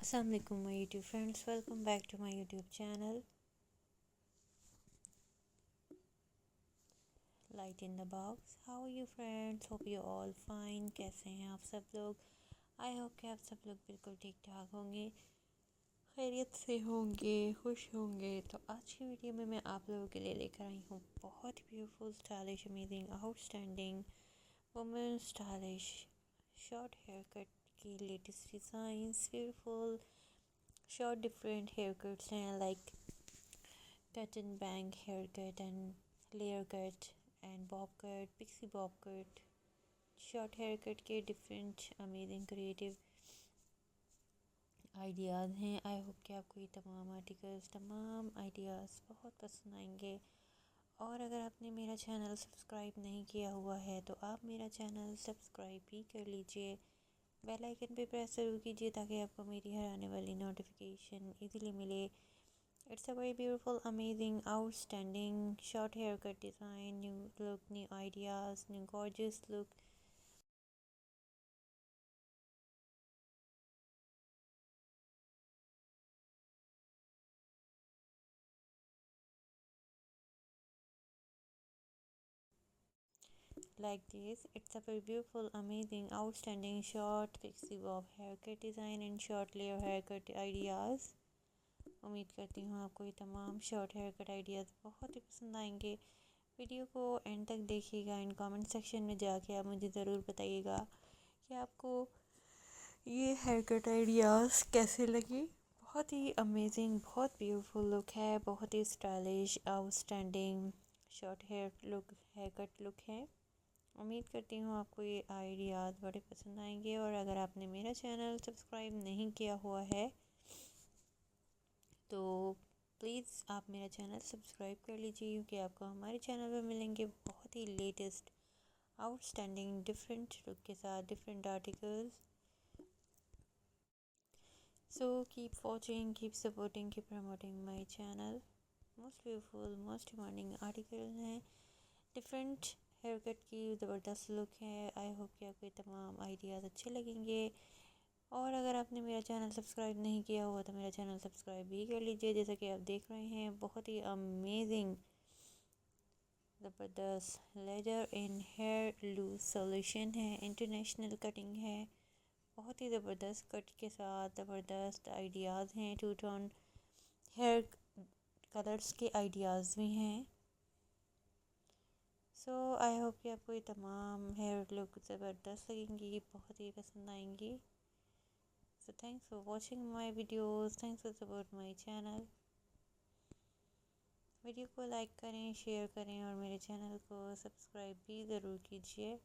Assalamualaikum my YouTube friends, welcome back to my YouTube channel Light in the Box। How are you friends? Hope you all fine। कैसे हैं आप सब लोग? I hope कि आप सब लोग बिल्कुल ठीक ठाक होंगे, खैरियत से होंगे, खुश होंगे। तो आज की वीडियो में मैं आप लोगों के लिए लेकर आई हूँ बहुत ही beautiful, stylish, amazing, outstanding women stylish short hair cut की latest designs. Beautiful short different haircuts हैं, like cut and bang haircut and layer cut and bob cut, pixie bob cut, short haircut के different amazing creative ideas हैं। I hope कि आपको ये तमाम articles, तमाम ideas बहुत पसंद आएंगे। और अगर आपने मेरा चैनल सब्सक्राइब नहीं किया हुआ है तो आप मेरा चैनल सब्सक्राइब भी कर लीजिए, बेल आइकन पे प्रेस ज़रूर कीजिए ताकि आपको मेरी हर आने वाली नोटिफिकेशन इजीली मिले। It's a very beautiful, amazing, outstanding short hair cut design, new look, new ideas, new gorgeous look. Like this, it's a very beautiful, amazing, outstanding short pixie bob haircut design and short layer haircut ideas। उम्मीद करती हूँ आपको ये तमाम short hair cut ideas बहुत ही पसंद आएंगे। Video को एंड तक देखिएगा। एंड कमेंट सेक्शन में जाके आप मुझे ज़रूर बताइएगा कि आपको ये हेयर कट आइडियाज़ कैसे लगे। बहुत ही अमेजिंग, बहुत ब्यूटीफुल लुक है, बहुत ही stylish, outstanding short hair look, hair cut look है। उम्मीद करती हूँ आपको ये आइडियाज़ बड़े पसंद आएंगे। और अगर आपने मेरा चैनल सब्सक्राइब नहीं किया हुआ है तो प्लीज़ आप मेरा चैनल सब्सक्राइब कर लीजिए, क्योंकि आपको हमारे चैनल पर मिलेंगे बहुत ही लेटेस्ट, आउटस्टैंडिंग, डिफरेंट लुक के साथ different articles. So keep watching, keep supporting, keep promoting my channel. Most beautiful, most demanding article हैं, डिफरेंट हेयर कट की ज़बरदस्त लुक है। आई होप कि आपको ये तमाम आइडियाज़ अच्छे लगेंगे। और अगर आपने मेरा चैनल सब्सक्राइब नहीं किया हुआ तो मेरा चैनल सब्सक्राइब भी कर लीजिए। जैसा कि आप देख रहे हैं, बहुत ही अमेजिंग, ज़बरदस्त लेजर इन हेयर लूज सॉल्यूशन है, इंटरनेशनल कटिंग है, बहुत ही ज़बरदस्त कट के साथ ज़बरदस्त आइडियाज़ हैं। टू टोन हेयर कलर्स के आइडियाज़ भी हैं। सो आई होप कि आपको ये तमाम हेयर लुक ज़बरदस्त लगेंगी, बहुत ही पसंद आएंगी। So thanks for watching my videos, thanks for support my channel. Video को लाइक करें, शेयर करें और मेरे चैनल को सब्सक्राइब भी ज़रूर कीजिए।